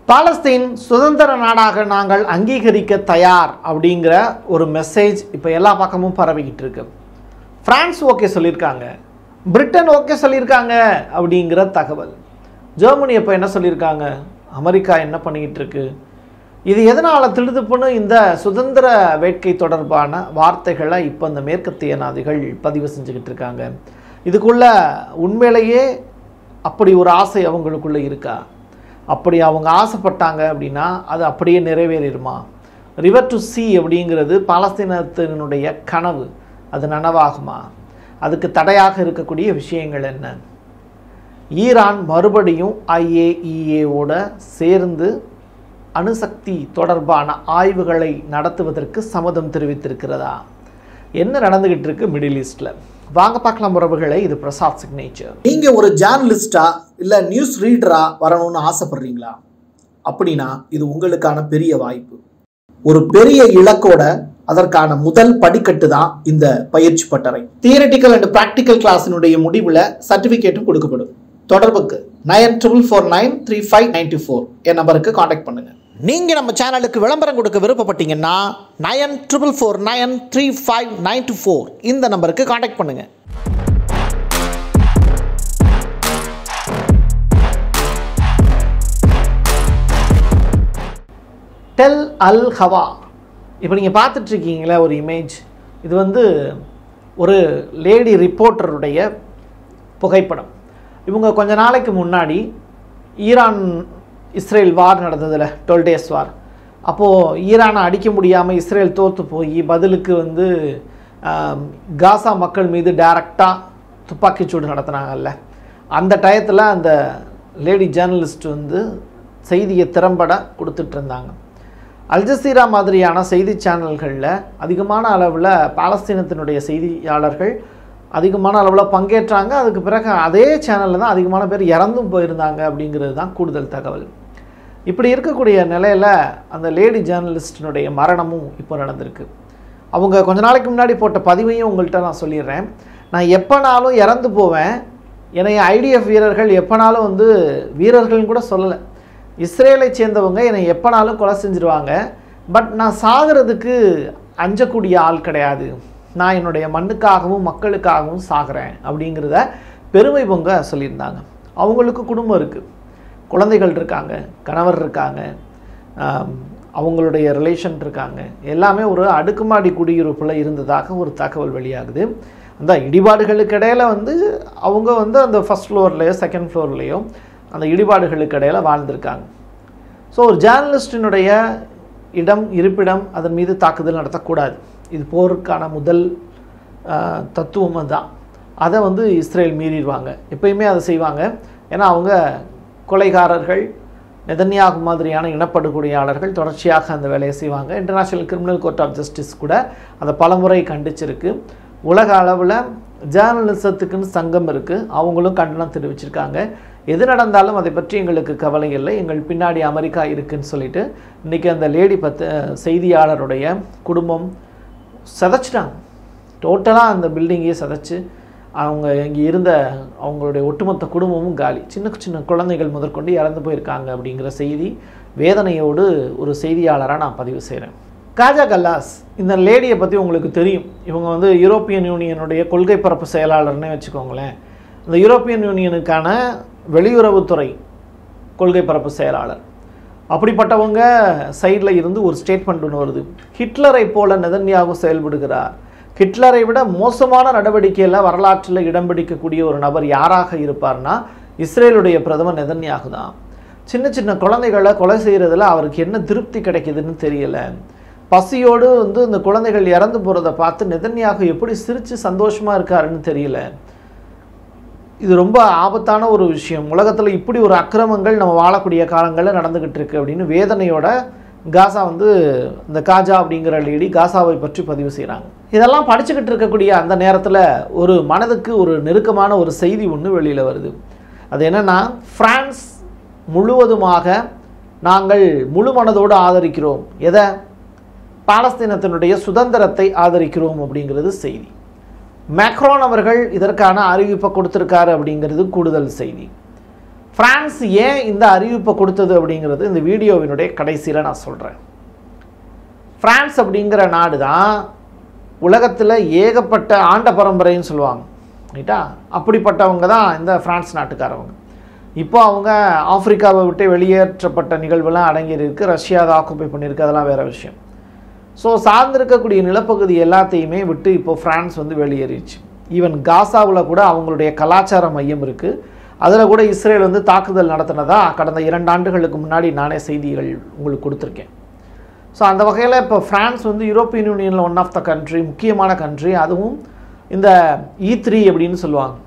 பாலஸ்தீன் சுதந்திர நாடாக நாங்கள் அங்கீகரிக்க தயார் அப்படிங்கிற ஒரு மெசேஜ் இப்போ எல்லா பக்கமும் பரவிக்கிட்டு இருக்கு. பிரான்ஸ் ஓகே சொல்லியிருக்காங்க, பிரிட்டன் ஓகே சொல்லியிருக்காங்க அப்படிங்கிற தகவல். ஜெர்மனி இப்போ என்ன சொல்லியிருக்காங்க, அமெரிக்கா என்ன பண்ணிக்கிட்டு இருக்கு, இது எதனால் திடுதுப்புன்னு இந்த சுதந்திர வேட்கை தொடர்பான வார்த்தைகளை இப்போ இந்த மேற்கத்திய நாடுகள் பதிவு செஞ்சுக்கிட்டு இருக்காங்க. இதுக்குள்ள உண்மையிலேயே அப்படி ஒரு ஆசை அவங்களுக்குள்ளே இருக்கா? அப்படி அவங்க ஆசைப்பட்டாங்க அப்படின்னா அது அப்படியே நிறைவேறிடுமா? ரிவர் டு சி அப்படிங்கிறது பாலஸ்தீனத்தினுடைய கனவு, அது நனவாகுமா? அதுக்கு தடையாக இருக்கக்கூடிய விஷயங்கள் என்ன? ஈரான் மறுபடியும் IAEAவோட சேர்ந்து அணுசக்தி தொடர்பான ஆய்வுகளை நடத்துவதற்கு சம்மதம் தெரிவித்திருக்கிறதா? என்ன நடந்துகிட்டு இருக்கு மிடில் ஈஸ்டில்? வாங்க பார்க்கலாம் உறவுகளை. இது பிரசாத் சிக்னேச்சர். நீங்கள் ஒரு ஜேர்னலிஸ்டா இல்லை நியூஸ் ரீடரா வரணும்னு ஆசைப்படுறீங்களா? அப்படின்னா இது உங்களுக்கான பெரிய வாய்ப்பு. ஒரு பெரிய இலக்கோட அதற்கான முதல் படிக்கட்டு தான் இந்த பயிற்சி பட்டறை. தியரிட்டிக்கல் அண்ட் பிராக்டிக்கல் கிளாஸினுடைய முடிவில் சர்டிஃபிகேட்டும் கொடுக்கப்படும். தொடர்புக்கு 94493594 என் நம்பருக்கு காண்டாக்ட் பண்ணுங்க. நீங்கள் நம்ம சேனலுக்கு விளம்பரம் கொடுக்க விருப்பப்பட்டீங்கன்னா 94493594 இந்த நம்பருக்கு காண்டாக்ட் பண்ணுங்க. டெல் அல் ஹவா இப்போ நீங்கள் பார்த்துட்ருக்கீங்களா ஒரு இமேஜ். இது ஒரு லேடி ரிப்போர்ட்டருடைய புகைப்படம். இவங்க கொஞ்ச நாளைக்கு முன்னாடி ஈரான் இஸ்ரேல் வார் நடந்ததில்ல, 12 days வார். அப்போது ஈரானை அடிக்க முடியாமல் இஸ்ரேல் தோற்று போய் பதிலுக்கு காசா மக்கள் மீது டைரக்டாக துப்பாக்கிச்சூடு நடத்தினாங்கல்ல. அந்த டயத்தில் அந்த லேடி ஜேர்னலிஸ்ட் செய்தியை திறம்பட கொடுத்துட்டு இருந்தாங்க. அல்ஜசீரா மாதிரியான செய்தி சேனல்களில் அதிகமான அளவில் பாலஸ்தீனத்தினுடைய செய்தியாளர்கள் அதிகமான அளவில் பங்கேற்றாங்க. அதுக்கு பிறகு அதே சேனலில் தான் அதிகமான பேர் இறந்தும் போயிருந்தாங்க அப்படிங்கிறது தான் கூடுதல் தகவல். இப்படி இருக்கக்கூடிய நிலையில் அந்த லேடி ஜேர்னலிஸ்டினுடைய மரணமும் இப்போ நடந்திருக்கு. அவங்க கொஞ்ச நாளைக்கு முன்னாடி போட்ட பதிவையும் உங்கள்கிட்ட நான் சொல்லிடுறேன். நான் எப்போனாலும் இறந்து போவேன், என்னை IDF வீரர்கள் எப்போனாலும் வீரர்கள்னு கூட சொல்லலை, இஸ்ரேலை சேர்ந்தவங்க என்னை எப்போனாலும் கொலை செஞ்சுருவாங்க, பட் நான் சாகிறதுக்கு அஞ்சக்கூடிய ஆள் கிடையாது, நான் என்னுடைய மண்ணுக்காகவும் மக்களுக்காகவும் சாகிறேன் அப்படிங்கிறத பெருமை பொங்க சொல்லியிருந்தாங்க. அவங்களுக்கு குடும்பம் இருக்குது, குழந்தைகள் இருக்காங்க, கணவர் இருக்காங்க, அவங்களுடைய ரிலேஷன் இருக்காங்க, எல்லாமே ஒரு அடுக்குமாடி குடியிருப்பில் இருந்ததாக ஒரு தகவல் வெளியாகுது. அந்த இடிபாடுகளுக்கு இடையில் அவங்க அந்த ஃபஸ்ட் ஃப்ளோர்லேயோ செகண்ட் ஃப்ளோர்லேயோ அந்த இடிபாடுகளுக்கு இடையில் வாழ்ந்திருக்காங்க. ஸோ ஒரு ஜேர்னலிஸ்டினுடைய இருப்பிடம் அதன் மீது தாக்குதல் நடத்தக்கூடாது. இது போருக்கான முதல் தத்துவம் தான். அதை இஸ்ரேல் மீறிடுவாங்க, எப்பயுமே அதை செய்வாங்க. ஏன்னா அவங்க கொலைகாரர்கள், நெதன்யாகு மாதிரியான இனப்படுகொலையாளர்கள் தொடர்ச்சியாக அந்த வேலையை செய்வாங்க. International criminal court of justice கூட அதை பலமுறை கண்டிச்சிருக்கு. உலக அளவில் ஜேர்னலிசத்துக்குன்னு சங்கம் இருக்குது, அவங்களும் கண்டனம் தெரிவிச்சிருக்காங்க. எது நடந்தாலும் அதை பற்றி எங்களுக்கு கவலை இல்லை, எங்கள் பின்னாடி அமெரிக்கா இருக்குதுன்னு சொல்லிட்டு இன்றைக்கி அந்த லேடி செய்தியாளருடைய குடும்பம் சதைச்சிட்டாங்க. டோட்டலாக அந்த பில்டிங்கையே சதைச்சு அவங்க இங்கே இருந்த அவங்களுடைய ஒட்டுமொத்த குடும்பமும் காலி. சின்ன சின்ன குழந்தைகள் முதற்கொண்டு இறந்து போயிருக்காங்க அப்படிங்கிற செய்தி வேதனையோடு ஒரு செய்தியாளராக நான் பதிவு செய்கிறேன். காஜா கல்லாஸ் இந்த லேடியை பற்றி உங்களுக்கு தெரியும். இவங்க யூரோப்பியன் யூனியனுடைய கொள்கை பரப்பு செயலாளர்னே வச்சுக்கோங்களேன். இந்த யூரோப்பியன் யூனியனுக்கான வெளியுறவுத்துறை கொள்கை பரப்பு செயலாளர். அப்படிப்பட்டவங்க சைடில் இருந்து ஒரு ஸ்டேட்மெண்ட் ஒன்று வருது. ஹிட்லரை போல நெதன்யாகு செயல்படுகிறார், ஹிட்லரை விட மோசமான நடவடிக்கையில் வரலாற்றில் இடம் பிடிக்கக்கூடிய ஒரு நபர் யாராக இருப்பார்னா இஸ்ரேலுடைய பிரதமர் நெதன்யாகு தான். சின்ன சின்ன குழந்தைகளை கொலை செய்கிறதுல அவருக்கு என்ன திருப்தி கிடைக்குதுன்னு தெரியல. பசியோடு இந்த குழந்தைகள் இறந்து போகிறத பார்த்து நெதன்யாகு எப்படி சிரித்து சந்தோஷமாக இருக்காருன்னு தெரியல. இது ரொம்ப ஆபத்தான ஒரு விஷயம். உலகத்தில் இப்படி ஒரு அக்கிரமங்கள் நம்ம வாழக்கூடிய காலங்களில் நடந்துக்கிட்டு இருக்கு அப்படின்னு வேதனையோட காசா இந்த காஜா அப்படிங்கிற லேடி காசாவை பற்றி பதிவு செய்கிறாங்க. இதெல்லாம் படிச்சுக்கிட்டு இருக்கக்கூடிய அந்த நேரத்தில் ஒரு மனதுக்கு ஒரு நெருக்கமான ஒரு செய்தி ஒன்று வெளியில் வருது. அது என்னென்னா, பிரான்ஸ் முழுவதுமாக நாங்கள் முழு மனதோடு ஆதரிக்கிறோம், எதை, பாலஸ்தீனத்தினுடைய சுதந்திரத்தை ஆதரிக்கிறோம் அப்படிங்கிறது செய்தி. மேக்ரான் அவர்கள் இதற்கான அறிவிப்பை கொடுத்திருக்காரு அப்படிங்கிறது கூடுதல் செய்தி. பிரான்ஸ் ஏன் இந்த அறிவிப்பை கொடுத்தது அப்படிங்கிறது இந்த வீடியோவினுடைய கடைசியில் நான் சொல்கிறேன். பிரான்ஸ் அப்படிங்கிற நாடு தான் உலகத்தில் ஏகப்பட்ட ஆண்ட பரம்பரைன்னு சொல்லுவாங்க, ரைட்டா? அப்படிப்பட்டவங்க தான் இந்த பிரான்ஸ் நாட்டுக்காரவங்க. இப்போ அவங்க ஆப்பிரிக்காவை விட்டு வெளியேற்றப்பட்ட நிகழ்வுலாம் அடங்கியிருக்கு, ரஷ்யா அதை ஆக்குப்பை பண்ணியிருக்கு, அதெல்லாம் வேறு விஷயம். ஸோ சார்ந்திருக்கக்கூடிய நிலப்பகுதி எல்லாத்தையுமே விட்டு இப்போ பிரான்ஸ் வந்து வெளியேறிச்சு. ஈவன் காசாவில் கூட அவங்களுடைய கலாச்சார மையம் இருக்குது. அதில் கூட இஸ்ரேல் வந்து தாக்குதல் நடத்தினதா கடந்த 2 ஆண்டுகளுக்கு முன்னாடி நானே செய்திகள் உங்களுக்கு கொடுத்துருக்கேன். ஸோ அந்த வகையில் இப்போ பிரான்ஸ் வந்து யூரோப்பியன் யூனியனில் ஒன் ஆஃப் த கண்ட்ரி, முக்கியமான கண்ட்ரி. அதுவும் இந்த E3 அப்படின்னு சொல்லுவாங்க.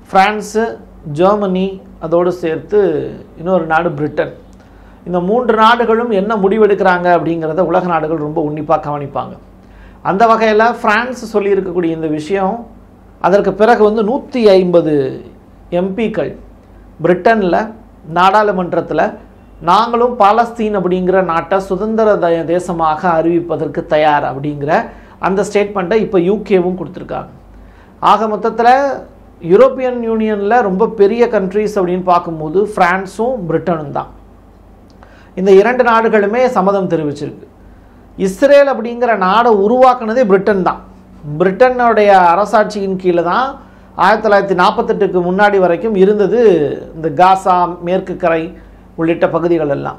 ஃப்ரான்ஸு, ஜெர்மனி, அதோடு சேர்த்து இன்னொரு நாடு பிரிட்டன். இந்த 3 நாடுகளும் என்ன முடிவெடுக்கிறாங்க அப்படிங்கிறத உலக நாடுகள் ரொம்ப உன்னிப்பாக கவனிப்பாங்க. அந்த வகையில் பிரான்ஸ் சொல்லியிருக்கக்கூடிய இந்த விஷயம், அதற்கு பிறகு வந்து 150 எம்பிக்கள் பிரிட்டனில் நாடாளுமன்றத்தில் நாங்களும் பாலஸ்தீன் அப்படிங்கிற நாட்டை சுதந்திர தேசமாக அறிவிப்பதற்கு தயார் அப்படிங்கிற அந்த ஸ்டேட்மெண்ட்டை இப்போ யூகேவும் கொடுத்துருக்காங்க. ஆக மொத்தத்தில் யூரோப்பியன் யூனியனில் ரொம்ப பெரிய கண்ட்ரிஸ் அப்படின்னு பார்க்கும்போது ஃப்ரான்ஸும் பிரிட்டனும் தான். இந்த 2 நாடுகளுமே சம்மதம் தெரிவிச்சிருக்கு. இஸ்ரேல் அப்படிங்கிற நாடை உருவாக்குனதே பிரிட்டன் தான். பிரிட்டனுடைய அரசாட்சியின் கீழே தான் 1948க்கு முன்னாடி வரைக்கும் இருந்தது இந்த காசா, மேற்கு கரை உள்ளிட்ட பகுதிகள் எல்லாம்.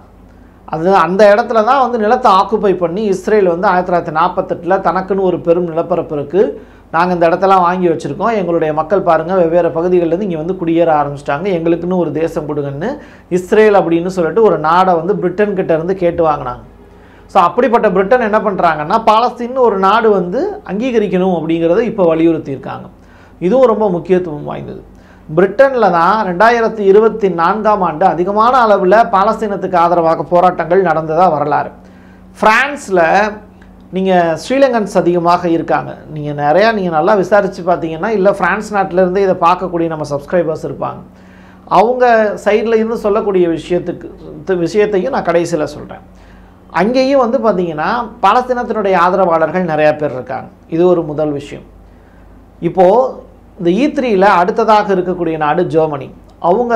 அது அந்த இடத்துல தான் வந்து நிலத்தை ஆக்குப்பை பண்ணி இஸ்ரேல் வந்து 1948 தனக்குன்னு ஒரு பெரும் நிலப்பரப்பு இருக்குது, நாங்கள் இந்த இடத்தெல்லாம் வாங்கி வச்சுருக்கோம், எங்களுடைய மக்கள் பாருங்கள் வெவ்வேறு பகுதிகளிலேருந்து இங்கே வந்து குடியேற ஆரம்பிச்சிட்டாங்க, எங்களுக்குன்னு ஒரு தேசம் கொடுங்கன்னு இஸ்ரேல் அப்படின்னு சொல்லிட்டு ஒரு நாடை வந்து பிரிட்டன்கிட்ட இருந்து கேட்டு வாங்கினாங்க. ஸோ அப்படிப்பட்ட பிரிட்டன் என்ன பண்ணுறாங்கன்னா, பாலஸ்தீன் ஒரு நாடு வந்து அங்கீகரிக்கணும் அப்படிங்கிறத இப்போ வலியுறுத்தியிருக்காங்க. இதுவும் ரொம்ப முக்கியத்துவம் வாய்ந்தது. பிரிட்டனில் தான் 2024ஆம் ஆண்டு அதிகமான அளவில் பாலஸ்தீனத்துக்கு ஆதரவாக போராட்டங்கள் நடந்ததாக வரலாறு. ஃப்ரான்ஸில் நீங்கள் ஸ்ரீலங்கன்ஸ் அதிகமாக இருக்காங்க. நீங்கள் நல்லா விசாரித்து பார்த்தீங்கன்னா, இல்லை ஃப்ரான்ஸ் நாட்டிலேருந்தே இதை பார்க்கக்கூடிய நம்ம சப்ஸ்கிரைபர்ஸ் இருப்பாங்க. அவங்க சைடில் இருந்து சொல்லக்கூடிய விஷயத்தையும் நான் கடைசியில் சொல்கிறேன். அங்கேயும் வந்து பார்த்திங்கன்னா பாலஸ்தீனத்தினுடைய ஆதரவாளர்கள் நிறையா பேர் இருக்காங்க. இது ஒரு முதல் விஷயம். இப்போது இந்த E3யில் அடுத்ததாக இருக்கக்கூடிய நாடு ஜெர்மனி. அவங்க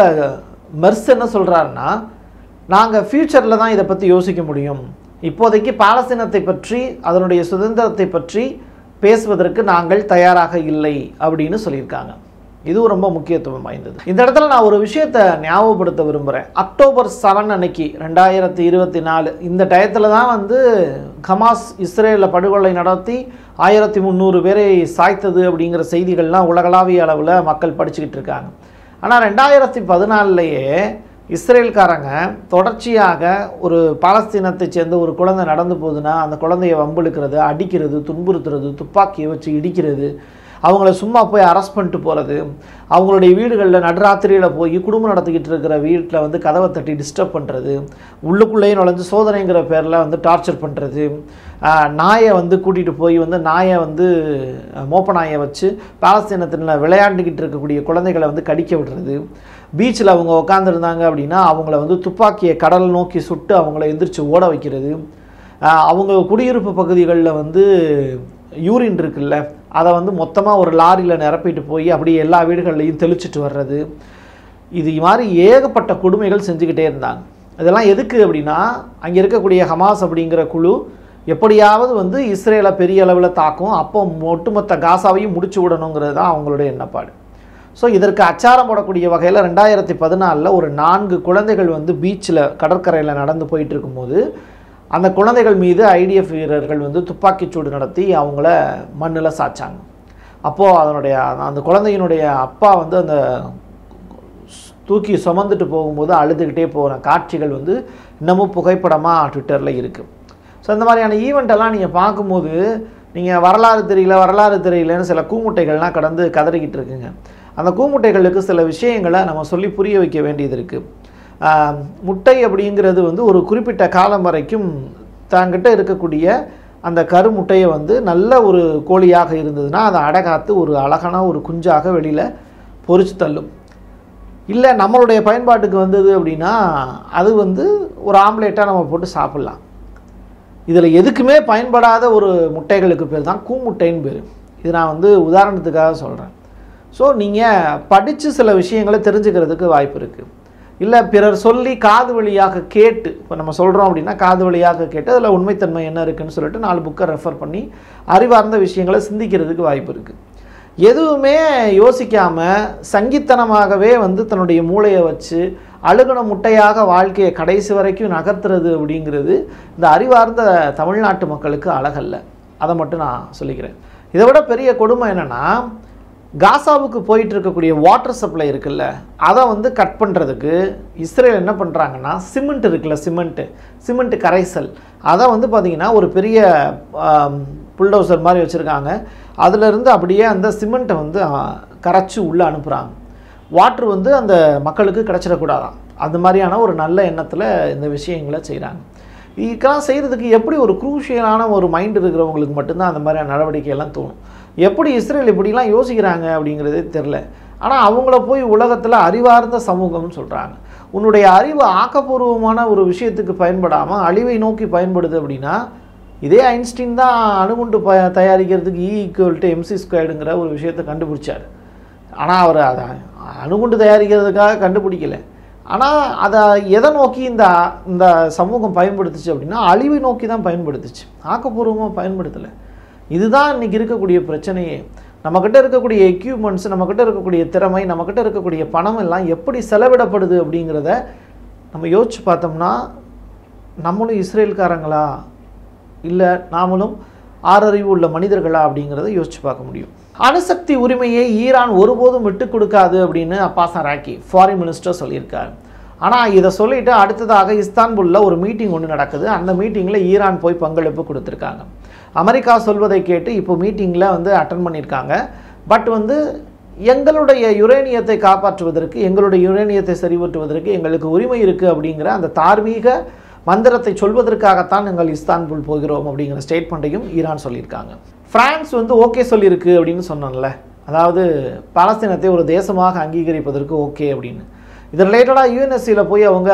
மெர்ஸ் என்ன சொல்கிறாருன்னா, நாங்கள் ஃப்யூச்சரில் தான் இதை பற்றி யோசிக்க முடியும், இப்போதைக்கு பாலஸ்தீனத்தை பற்றி அதனுடைய சுதந்திரத்தை பற்றி பேசுவதற்கு நாங்கள் தயாராக இல்லை அப்படின்னு சொல்லியிருக்காங்க. இதுவும் ரொம்ப முக்கியத்துவம் வாய்ந்தது. இந்த இடத்துல நான் ஒரு விஷயத்தை ஞாபகப்படுத்த விரும்புகிறேன். அக்டோபர் 7 அன்னைக்கு 2024 இந்த டயத்தில் தான் வந்து ஹமாஸ் இஸ்ரேலில் படுகொலை நடத்தி 1300 பேரை சாய்த்தது அப்படிங்கிற செய்திகள்லாம் உலகளாவிய அளவில் மக்கள் படிச்சுக்கிட்டு இருக்காங்க. ஆனால் 2014லேயே இஸ்ரேல்காரங்க தொடர்ச்சியாக ஒரு பாலஸ்தீனத்தை சேர்ந்த ஒரு குழந்தை நடந்து போகுதுன்னா அந்த குழந்தைய வம்பிழுக்கிறது, அடிக்கிறது, துன்புறுத்துறது, துப்பாக்கியை வச்சு இடிக்கிறது, அவங்கள சும்மா போய் அரெஸ்ட் பண்ணிட்டு போகிறது, அவங்களுடைய வீடுகளில் நடுராத்திரியில் போய் குடும்பம் நடத்திக்கிட்டு இருக்கிற வீட்டில் வந்து கதவை தட்டி டிஸ்டர்ப் பண்ணுறது, உள்ளுக்குள்ளேயே நுழைஞ்சு சோதனைங்கிற பேரில் வந்து டார்ச்சர் பண்ணுறது, நாயை வந்து கூட்டிகிட்டு போய் வந்து நாயை வந்து மோப்ப நாயை வச்சு பாலஸ்தீனத்தில் விளையாண்டுக்கிட்டு இருக்கக்கூடிய குழந்தைகளை வந்து கடிக்க விடுறது, பீச்சில் அவங்க உட்காந்துருந்தாங்க அப்படின்னா அவங்கள வந்து துப்பாக்கியை கடல் நோக்கி சுட்டு அவங்கள எந்திரிச்சு ஓட வைக்கிறது, அவங்க குடியிருப்பு பகுதிகளில் வந்து யூரின் இருக்குல்ல அதை வந்து மொத்தமாக ஒரு லாரியில் நிரப்பிட்டு போய் அப்படியே எல்லா வீடுகள்லையும் தெளிச்சிட்டு வர்றது, இது மாதிரி ஏகப்பட்ட கொடுமைகள் செஞ்சுக்கிட்டே இருந்தாங்க. இதெல்லாம் எதுக்கு அப்படின்னா, அங்கே இருக்கக்கூடிய ஹமாஸ் அப்படிங்கிற குழு எப்படியாவது வந்து இஸ்ரேலை பெரிய அளவில் தாக்கும், அப்போ ஒட்டுமொத்த காசாவையும் முடிச்சு விடணுங்கிறது தான் அவங்களுடைய எண்ணப்பாடு. ஸோ இதற்கு அச்சாரம் போடக்கூடிய வகையில் 2014 ஒரு 4 குழந்தைகள் வந்து பீச்சில் கடற்கரையில் நடந்து போயிட்டு இருக்கும்போது அந்த குழந்தைகள் மீது IDF வீரர்கள் வந்து துப்பாக்கிச்சூடு நடத்தி அவங்கள மண்ணில் சாய்ச்சாங்க. அப்போது அந்த குழந்தையினுடைய அப்பா வந்து அந்த தூக்கி சுமந்துட்டு போகும்போது அழுதுகிட்டே போகிற காட்சிகள் வந்து இன்னமும் புகைப்படமாக ட்விட்டரில் இருக்குது. ஸோ இந்த மாதிரியான ஈவெண்ட்டெல்லாம் நீங்கள் பார்க்கும்போது நீங்கள் வரலாறு தெரியலன்னு சில கூமுட்டைகள்லாம் கடந்து கதறிக்கிட்டு இருக்குங்க. அந்த கூமுட்டைகளுக்கு சில விஷயங்களை நம்ம சொல்லி புரிய வைக்க வேண்டியது இருக்குது. முட்டை அப்படிங்கிறது வந்து ஒரு குறிப்பிட்ட காலம் வரைக்கும் தாங்கிட்ட இருக்கக்கூடிய அந்த கருமுட்டையை வந்து நல்ல ஒரு கோழியாக இருந்ததுன்னா அதை அடகாத்து ஒரு அழகான ஒரு குஞ்சாக வெளியில் பொறிச்சு தள்ளும். இல்லை நம்மளுடைய பயன்பாட்டுக்கு வந்தது அப்படின்னா அது வந்து ஒரு ஆம்லேட்டாக நம்ம போட்டு சாப்பிட்லாம். இதில் எதுக்குமே பயன்படாத ஒரு முட்டைகளுக்கு பேர் தான் கூமுட்டைன்னு பேர். இது நான் வந்து உதாரணத்துக்காக சொல்கிறேன். ஸோ நீங்கள் படித்து சில விஷயங்களை தெரிஞ்சுக்கிறதுக்கு வாய்ப்பு இருக்குது. இல்லை பிறர் சொல்லி காது வழியாக கேட்டு, இப்போ நம்ம சொல்கிறோம் அப்படின்னா காது வழியாக கேட்டு அதில் உண்மைத்தன்மை என்ன இருக்குதுன்னு சொல்லிட்டு 4 புக்கை ரெஃபர் பண்ணி அறிவார்ந்த விஷயங்களை சிந்திக்கிறதுக்கு வாய்ப்பு இருக்குது. எதுவுமே யோசிக்காமல் சங்கித்தனமாகவே வந்து தன்னுடைய மூளையை வச்சு அழுகுன முட்டையாக வாழ்க்கையை கடைசி வரைக்கும் நகர்த்துறது அப்படிங்கிறது இந்த அறிவார்ந்த தமிழ்நாட்டு மக்களுக்கு அழகல்ல. அதை மட்டும் நான் சொல்லிக்கிறேன். இதை விட பெரிய கொடுமை என்னென்னா, காசாவுக்கு போயிட்டு இருக்கக்கூடிய வாட்டர் சப்ளை இருக்குல்ல, அதை வந்து கட் பண்ணுறதுக்கு இஸ்ரேல் என்ன பண்ணுறாங்கன்னா, சிமெண்ட் இருக்குல்ல, சிமெண்ட் கரைசல், அதை வந்து பார்த்திங்கன்னா ஒரு பெரிய புல்டோசர் மாதிரி வச்சுருக்காங்க. அதிலிருந்து அப்படியே அந்த சிமெண்ட்டை வந்து கரைச்சி உள்ளே அனுப்புகிறாங்க. வாட்ரு வந்து அந்த மக்களுக்கு கிடச்சிடக்கூடாதான். அந்த மாதிரியான ஒரு நல்ல எண்ணத்தில் இந்த விஷயங்களை செய்கிறாங்க. இதுக்கெல்லாம் செய்கிறதுக்கு எப்படி ஒரு குரூஷியலான ஒரு மைண்ட் இருக்கிறவங்களுக்கு மட்டும்தான் அந்த மாதிரியான நடவடிக்கையெல்லாம் தோணும். எப்படி இஸ்ரேல் இப்படிலாம் யோசிக்கிறாங்க அப்படிங்கிறதே தெரில. ஆனால் அவங்கள போய் உலகத்தில் அறிவார்ந்த சமூகம்னு சொல்கிறாங்க. உன்னுடைய அறிவு ஆக்கப்பூர்வமான ஒரு விஷயத்துக்கு பயன்படாமல் அழிவை நோக்கி பயன்படுது அப்படின்னா, இதே ஐன்ஸ்டீன் தான் அணுகுண்டு தயாரிக்கிறதுக்கு E=mc² ஒரு விஷயத்தை கண்டுபிடிச்சார். ஆனால் அவர் அதை அணுகுண்டு தயாரிக்கிறதுக்காக கண்டுபிடிக்கலை. ஆனால் அதை எதை நோக்கி இந்த சமூகம் பயன்படுத்துச்சு அப்படின்னா, அழிவை நோக்கி தான் பயன்படுத்துச்சு, ஆக்கப்பூர்வமாக பயன்படுத்தலை. இதுதான் இன்றைக்கி இருக்கக்கூடிய பிரச்சனையே. நம்மக்கிட்ட இருக்கக்கூடிய எக்யூப்மெண்ட்ஸ், நம்மக்கிட்ட இருக்கக்கூடிய திறமை, நம்மக்கிட்ட இருக்கக்கூடிய பணம் எல்லாம் எப்படி செலவிடப்படுது அப்படிங்கிறத நம்ம யோசித்து பார்த்தோம்னா, நம்மளும் இஸ்ரேல்காரங்களா இல்லை நாமளும் ஆறறிவு உள்ள மனிதர்களா அப்படிங்கிறத யோசித்து பார்க்க முடியும். அணுசக்தி உரிமையை ஈரான் ஒருபோதும் விட்டு கொடுக்காது அப்படின்னு அப்பாஸ் அராக்கி ஃபாரின் மினிஸ்டர் சொல்லியிருக்காரு. ஆனால் இதை சொல்லிவிட்டு அடுத்ததாக இஸ்தான்புல்லில் ஒரு மீட்டிங் ஒன்று நடக்குது. அந்த மீட்டிங்கில் ஈரான் போய் பங்களிப்பு கொடுத்துருக்காங்க. அமெரிக்கா சொல்வதை கேட்டு இப்போ மீட்டிங்கில் வந்து அட்டன் பண்ணியிருக்காங்க. பட் வந்து எங்களுடைய யுரேனியத்தை காப்பாற்றுவதற்கு, எங்களுடைய யுரேனியத்தை சரிவற்றுவதற்கு எங்களுக்கு உரிமை இருக்குது அப்படிங்கிற அந்த தார்மீக மந்திரத்தை சொல்வதற்காகத்தான் நாங்கள் இஸ்தான்புல் போகிறோம் அப்படிங்கிற ஸ்டேட்மெண்ட்டையும் ஈரான் சொல்லியிருக்காங்க. பிரான்ஸ் வந்து ஓகே சொல்லியிருக்கு அப்படின்னு சொன்னோம்ல, அதாவது பாலஸ்தீனத்தை ஒரு தேசமாக அங்கீகரிப்பதற்கு ஓகே அப்படின்னு. இது ரிலேட்டடாக யுஎன்எஸ்சியில் போய் அவங்க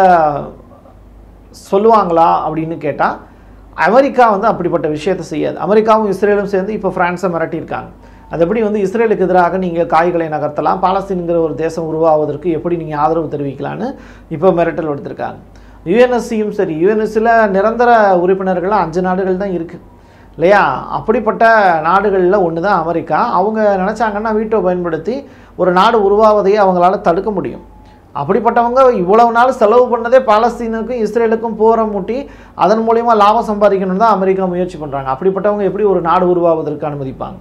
சொல்லுவாங்களா அப்படின்னு கேட்டால், அமெரிக்கா வந்து அப்படிப்பட்ட விஷயத்தை செய்யாது. அமெரிக்காவும் இஸ்ரேலும் சேர்ந்து இப்போ ஃப்ரான்ஸை மிரட்டியிருக்காங்க. அது எப்படி வந்து இஸ்ரேலுக்கு எதிராக நீங்கள் காய்களை நகர்த்தலாம், பாலஸ்தீனுங்கிற ஒரு தேசம் உருவாவதற்கு எப்படி நீங்கள் ஆதரவு தெரிவிக்கலான்னு இப்போ மிரட்டல் எடுத்திருக்காங்க. யுஎன்எஸ்சியும் சரி, யுஎன்எஸ்சியில் நிரந்தர உறுப்பினர்கள் 5 நாடுகள் தான் இருக்குது இல்லையா? அப்படிப்பட்ட நாடுகளில் ஒன்று தான் அமெரிக்கா. அவங்க நினச்சாங்கன்னா வீட்டோ பயன்படுத்தி ஒரு நாடு உருவாவதையே அவங்களால தடுக்க முடியும். அப்படிப்பட்டவங்க இவ்வளவு நாள் செலவு பண்ணதே பாலஸ்தீனுக்கும் இஸ்ரேலுக்கும் போரை மூட்டி அதன் மூலயமா லாபம் சம்பாதிக்கணும்னு தான் அமெரிக்கா முயற்சி பண்ணுறாங்க. அப்படிப்பட்டவங்க எப்படி ஒரு நாடு உருவாவதற்கு அனுமதிப்பாங்க?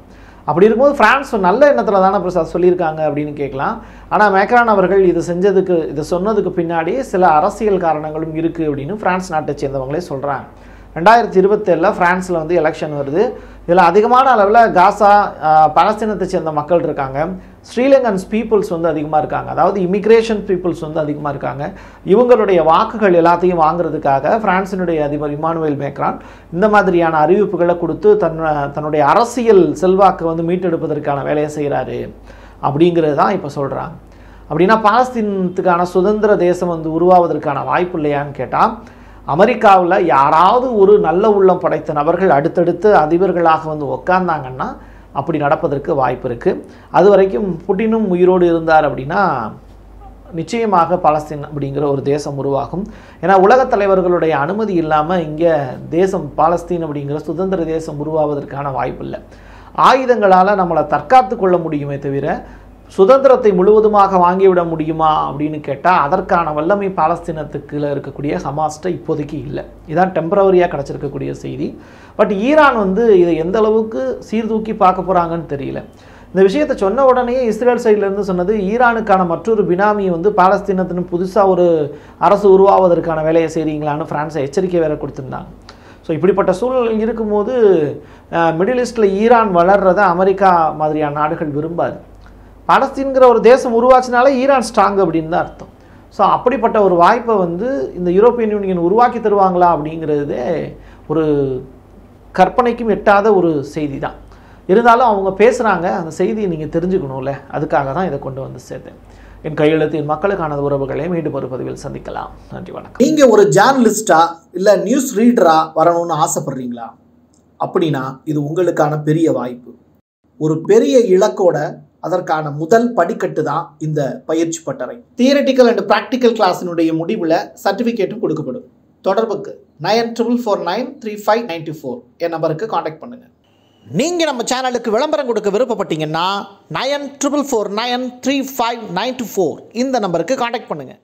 அப்படி இருக்கும்போது பிரான்ஸ் நல்ல எண்ணத்தில் தானே பிரசாத் சொல்லியிருக்காங்க அப்படின்னு கேட்கலாம். ஆனால் மேக்ரான் அவர்கள் இதை சொன்னதுக்கு பின்னாடி சில அரசியல் காரணங்களும் இருக்குது அப்படின்னு பிரான்ஸ் நாட்டை சேர்ந்தவங்களே சொல்கிறாங்க. 2027 ஃப்ரான்ஸில் வந்து எலெக்ஷன் வருது. இதில் அதிகமான அளவில் காசா, பாலஸ்தீனத்தை சேர்ந்த மக்கள் இருக்காங்க. ஸ்ரீலங்கன்ஸ் பீப்புள்ஸ் வந்து அதிகமாக இருக்காங்க. அதாவது இமிக்ரேஷன் பீப்புள்ஸ் வந்து அதிகமாக இருக்காங்க. இவங்களுடைய வாக்குகள் எல்லாத்தையும் வாங்குறதுக்காக பிரான்சினுடைய அதிபர் இமானுவேல் மேக்ரான் இந்த மாதிரியான அறிவிப்புகளை கொடுத்து தன்னுடைய அரசியல் செல்வாக்கை வந்து மீட்டெடுப்பதற்கான வேலையை செய்கிறாரு அப்படிங்கிறது தான் இப்போ சொல்கிறாங்க. அப்படின்னா பாலஸ்தீனத்துக்கான சுதந்திர தேசம் வந்து உருவாவதற்கான வாய்ப்பு இல்லையான்னு கேட்டால், அமெரிக்காவில் யாராவது ஒரு நல்ல உள்ளம் படைத்த நபர்கள் அடுத்தடுத்து அதிபர்களாக வந்து உக்காந்தாங்கன்னா அப்படி நடப்பதற்கு வாய்ப்பு இருக்குது. அது வரைக்கும் புட்டினும் உயிரோடு இருந்தார் அப்படின்னா நிச்சயமாக பாலஸ்தீன் அப்படிங்கிற ஒரு தேசம் உருவாகும். ஏன்னா உலகத் தலைவர்களுடைய அனுமதி இல்லாமல் இங்கே தேசம் பாலஸ்தீன் அப்படிங்கிற சுதந்திர தேசம் உருவாவதற்கான வாய்ப்பு இல்லை. ஆயுதங்களால் நம்மளை தற்காத்து கொள்ள முடியுமே தவிர சுதந்திரத்தை முழுவதுமாக வாங்கிவிட முடியுமா அப்படின்னு கேட்டால் அதற்கான வல்லமை பாலஸ்தீனத்துக்குள்ள இருக்கக்கூடிய ஹமாஸ்ட்ட இப்போதைக்கு இல்லை. இதான் டெம்பரவரியாக கிடச்சிருக்கக்கூடிய செய்தி. பட் ஈரான் வந்து இதை எந்த அளவுக்கு சீர்தூக்கி பார்க்க போகிறாங்கன்னு தெரியல. இந்த விஷயத்தை சொன்ன உடனே இஸ்ரேல் சைட்லேருந்து சொன்னது, ஈரானுக்கான மற்றொரு பினாமி வந்து பாலஸ்தீனத்தின் புதுசாக ஒரு அரசு உருவாவதற்கான வேலையை செய்கிறீங்களான்னு பிரான்ஸை எச்சரிக்கை வேற கொடுத்துருந்தாங்க. ஸோ இப்படிப்பட்ட சூழல் இருக்கும்போது மிடில் ஈஸ்டில் ஈரான் வளர்றதை அமெரிக்கா மாதிரியான நாடுகள் விரும்பாது. பாலஸ்தீன்கிற ஒரு தேசம் உருவாச்சினால ஈரான் ஸ்ட்ராங் அப்படின்னு தான் அர்த்தம். ஸோ அப்படிப்பட்ட ஒரு வாய்ப்பை வந்து இந்த யூரோப்பியன் யூனியன் உருவாக்கி தருவாங்களா அப்படிங்கிறதே ஒரு கற்பனைக்கும் எட்டாத ஒரு செய்தி தான். இருந்தாலும் அவங்க பேசுகிறாங்க, அந்த செய்தியை நீங்கள் தெரிஞ்சுக்கணும்ல, அதுக்காக தான் இதை கொண்டு வந்து சேர்த்தேன். என் கையெழுத்தின் மக்களுக்கான உறவுகளை மீண்டும் ஒரு பதிவில் சந்திக்கலாம். நன்றி, வணக்கம். நீங்கள் ஒரு ஜேர்னலிஸ்டா இல்லை நியூஸ் ரீடரா வரணும்னு ஆசைப்படுறீங்களா? அப்படின்னா இது உங்களுக்கான பெரிய வாய்ப்பு. ஒரு பெரிய இலக்கோட அதற்கான முதல் படிக்கட்டு தான் இந்த பயிற்சி பட்டறை. தியரிட்டிக்கல் அண்ட் ப்ராக்டிக்கல் கிளாஸினுடைய முடிவில் சர்டிஃபிகேட்டும் கொடுக்கப்படும். தொடர்புக்கு 94493594 என் நம்பருக்கு காண்டாக்ட் பண்ணுங்கள். நீங்கள் நம்ம சேனலுக்கு விளம்பரம் கொடுக்க விருப்பப்பட்டீங்கன்னா 94493594 இந்த நம்பருக்கு காண்டாக்ட் பண்ணுங்கள்.